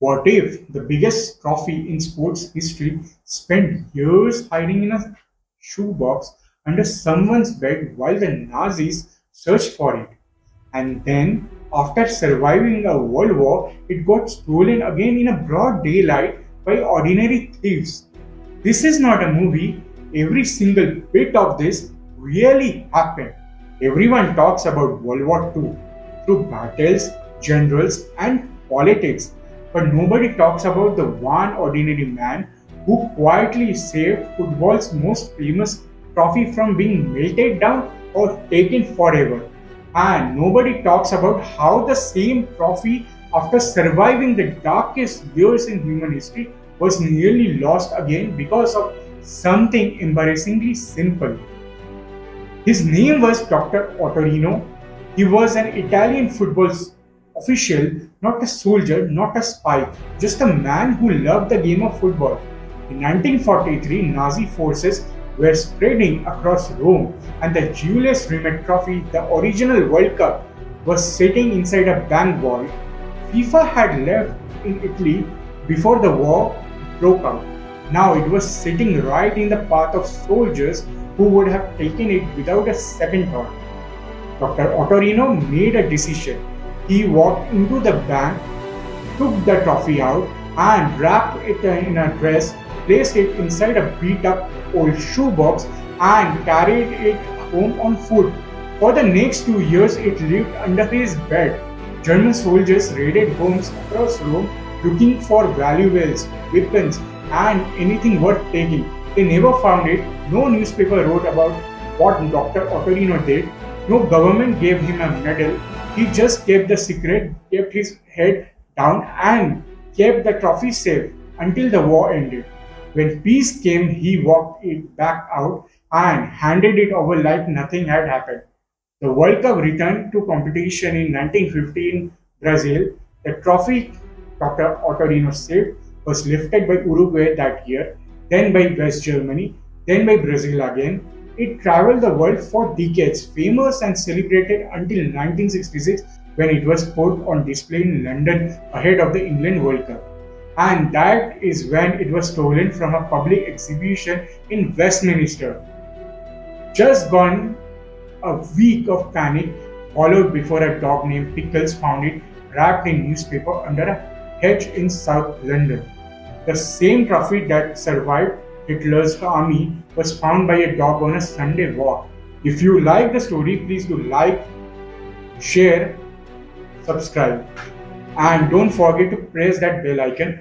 What if the biggest trophy in sports history spent years hiding in a shoebox under someone's bed while the Nazis searched for it? And then, after surviving a world war, it got stolen again in a broad daylight by ordinary thieves. This is not a movie. Every single bit of this really happened. Everyone talks about World War II through battles, generals, and politics, but nobody talks about the one ordinary man who quietly saved football's most famous trophy from being melted down or taken forever. And nobody talks about how the same trophy, after surviving the darkest years in human history, was nearly lost again because of something embarrassingly simple. His name was Dr. Ottorino. He was an Italian football official, not a soldier, not a spy, just a man who loved the game of football. In 1943, Nazi forces were spreading across Rome, and the Julius Rimet Trophy, the original World Cup, was sitting inside a bank vault. FIFA had left in Italy before the war broke out. Now it was sitting right in the path of soldiers who would have taken it without a second thought. Dr. Ottorino made a decision. He walked into the bank, took the trophy out, and wrapped it in a dress, placed it inside a beat up old shoebox, and carried it home on foot. For the next 2 years, it lived under his bed. German soldiers raided homes across Rome looking for valuables, weapons, and anything worth taking. They never found it. No newspaper wrote about what Dr. Ottorino did. No government gave him a medal. He just kept the secret, kept his head down, and kept the trophy safe until the war ended. When peace came, he walked it back out and handed it over like nothing had happened. The World Cup returned to competition in 1950 in Brazil. The trophy Dr. Ottorino saved was lifted by Uruguay that year, then by West Germany, then by Brazil again. It traveled the world for decades, famous and celebrated until 1966 when it was put on display in London ahead of the England World Cup. And that is when it was stolen from a public exhibition in Westminster. Just gone, a week of panic followed before a dog named Pickles found it wrapped in newspaper under a hedge in South London. The same trophy that survived Hitler's army was found by a dog on a Sunday walk. If you like the story, please do like, share, subscribe, and don't forget to press that bell icon.